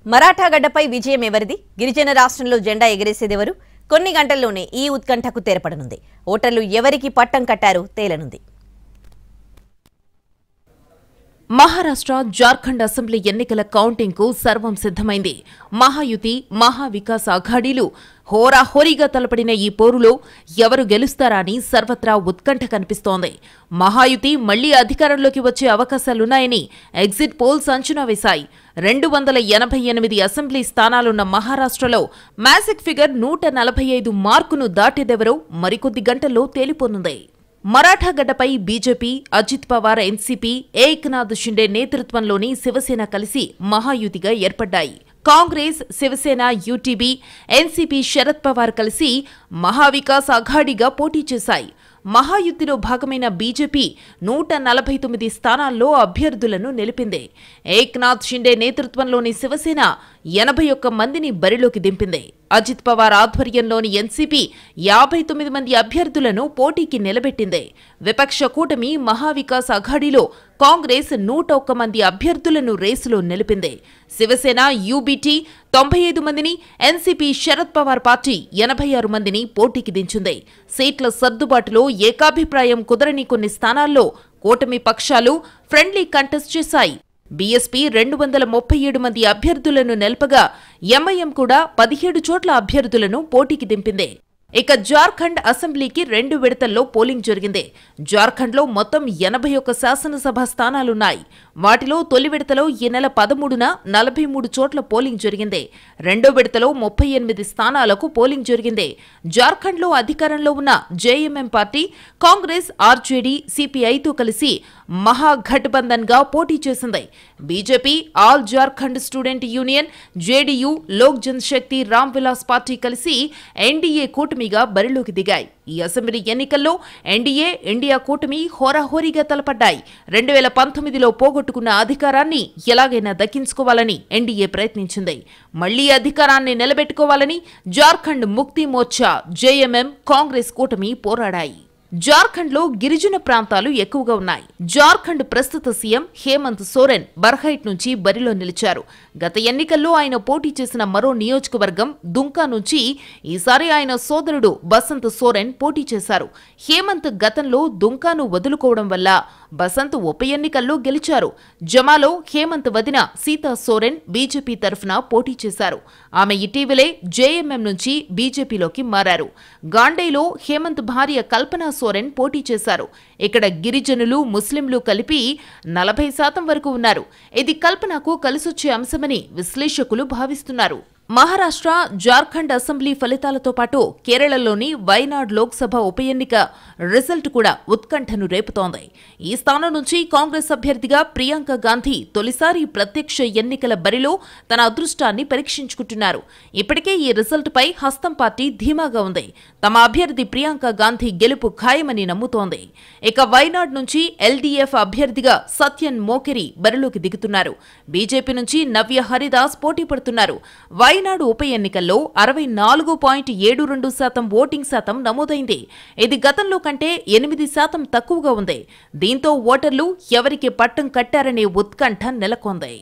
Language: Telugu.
మరాఠా గడ్డపై విజయం ఎవరిది? గిరిజన రాష్ట్రంలో జెండా ఎగరేసేదెవరు? కొన్ని గంటల్లోనే ఈ ఉత్కంఠకు తెరపడనుంది. ఓటర్లు ఎవరికి పట్టం కట్టారో తేలనుంది. మహారాష్ట్ర, జార్ఖండ్ అసెంబ్లీ ఎన్నికల కౌంటింగ్ కు సర్వం సిద్ధమైంది. మహాయుతి, మహావికాస్ అఘాడీలు హోరాహోరీగా తలపడిన ఈ పోరులో ఎవరు గెలుస్తారా అని సర్వత్రా ఉత్కంఠ కనిపిస్తోంది. మహాయుతి మళ్లీ అధికారంలోకి వచ్చే అవకాశాలున్నాయని ఎగ్జిట్ పోల్స్ అంచనా వేశాయి. 288 అసెంబ్లీ స్థానాలున్న మహారాష్ట్రలో మ్యాజిక్ ఫిగర్ 145 మార్కును దాటేదెవరో మరికొద్ది గంటల్లో తేలిపోనుంది. మరాఠా గడ్డపై బీజేపీ, అజిత్ పవార్ ఎన్సీపీ, ఏక్నాథ్ షిండే నేతృత్వంలోని శివసేన కలిసి మహాయుతిగా ఏర్పడ్డాయి. కాంగ్రెస్, శివసేన, యూటీబీ, ఎన్సీపీ, శరద్ పవార్ కలిసి మహావికాస్ అఘాడీగా పోటీ చేశాయి. మహాయుతిలో భాగమైన బీజేపీ 149 స్థానాల్లో అభ్యర్థులను నిలిపింది. ఏక్నాథ్ షిండే నేతృత్వంలోని శివసేన 81 మందిని బరిలోకి దింపింది. అజిత్ పవార్ ఆధ్వర్యంలోని ఎన్సీపీ 59 మంది అభ్యర్థులను పోటీకి నిలబెట్టింది. విపక్ష కూటమి మహావికాస్ అఘాడీలో కాంగ్రెస్ 101 మంది అభ్యర్థులను రేసులో నిలిపింది. శివసేన, యూబీటీ 95 మందిని, ఎన్సీపీ, శరద్ పవార్ పార్టీ 86 మందిని పోటీకి దించింది. సీట్ల సర్దుబాటులో ఏకాభిప్రాయం కుదరని కొన్ని స్థానాల్లో కూటమి పక్షాలు ఫ్రెండ్లీ కంటెస్ట్ చేశాయి. బీఎస్పీ 237 మంది అభ్యర్థులను నిలపగా ఎంఐఎం కూడా 17 చోట్ల అభ్యర్థులను పోటీకి దింపింది. ఇక జార్ఖండ్ అసెంబ్లీకి 2 విడతల్లో పోలింగ్ జరిగింది. జార్ఖండ్లో మొత్తం 81 శాసనసభ స్థానాలున్నాయి. వాటిలో తొలి విడతలో ఈ నెల 13న 43 చోట్ల పోలింగ్ జరిగింది. రెండో విడతలో 38 స్థానాలకు పోలింగ్ జరిగింది. జార్ఖండ్లో అధికారంలో ఉన్న జేఎంఎం పార్టీ కాంగ్రెస్, ఆర్జేడీ, సిపిఐతో కలిసి మహాగఠబంధన్ గా పోటీ చేసింది. BJP, all Jharkhand student union, JDU, Lok Janshakti Ram Vilas party కలిసి ఎన్డీఏ కూటమిగా బరిలోకి దిగాయి. ఈ అసెంబ్లీ ఎన్నికల్లో ఎన్డీఏ, ఇండియా కూటమి హోరాహోరీగా తలపడ్డాయి. 2019లో పోగొట్టుకున్న అధికారాన్ని ఎలాగైనా దక్కించుకోవాలని ఎన్డీఏ ప్రయత్నించింది. మళ్లీ అధికారాన్ని నిలబెట్టుకోవాలని జార్ఖండ్ ముక్తి మోర్చా, జేఎంఎం, కాంగ్రెస్ కూటమి పోరాడాయి. జార్ఖండ్లో గిరిజన ప్రాంతాలు ఎక్కువగా ఉన్నాయి. జార్ఖండ్ ప్రస్తుత సీఎం హేమంత్ సోరెన్ బర్హైట్ నుంచి బరిలో నిలిచారు. గత ఎన్నికల్లో ఆయన పోటీ చేసిన మరో నియోజకవర్గం దుంకా నుంచి ఈసారి ఆయన సోదరుడు బసంత్ సోరెన్ పోటీ చేశారు. హేమంత్ గతంలో దుంకాను వదులుకోవడం వల్ల బసంత్ ఉప ఎన్నికల్లో గెలిచారు. జమాలో హేమంత్ వదిన సీతా సోరెన్ బీజేపీ తరఫున పోటీ చేశారు. ఆమె ఇటీవలే జేఎంఎం నుంచి బీజేపీలోకి మారారు. గాండేలో హేమంత్ భార్య కల్పనా సోరెన్ పోటీ చేశారు. ఇక్కడ గిరిజనులు, ముస్లింలు కలిపి 40% వరకు ఉన్నారు. ఇది కల్పనకు కలిసొచ్చే అంశమని విశ్లేషకులు భావిస్తున్నారు. మహారాష్ట్ర, జార్ఖండ్ అసెంబ్లీ ఫలితాలతో పాటు కేరళలోని వైనాడ్ లోక్సభ ఉప ఎన్నిక రిజల్ట్ కూడా ఉత్కంఠను రేపుతోంది. ఈ స్థానం నుంచి కాంగ్రెస్ అభ్యర్థిగా ప్రియాంక గాంధీ తొలిసారి ప్రత్యక్ష ఎన్నికల బరిలో తన అదృష్టాన్ని పరీక్షించుకుంటున్నారు. ఇప్పటికే ఈ రిజల్ట్ పై హస్తం పార్టీ ధీమాగా ఉంది. తమ అభ్యర్థి ప్రియాంక గాంధీ గెలుపు ఖాయమని నమ్ముతోంది. ఇక వైనాడ్ నుంచి ఎల్డీఎఫ్ అభ్యర్థిగా సత్యన్ మోకెరి బరిలోకి దిగుతున్నారు. బీజేపీ నుంచి నవ్య హరిదాస్ పోటీ పడుతున్నారు. వైనాడు ఉప ఎన్నికల్లో 64.72% ఓటింగ్ శాతం నమోదైంది. ఇది గతంలో కంటే 8% తక్కువగా ఉంది. దీంతో ఓటర్లు ఎవరికి పట్టం కట్టారనే ఉత్కంఠ నెలకొంది.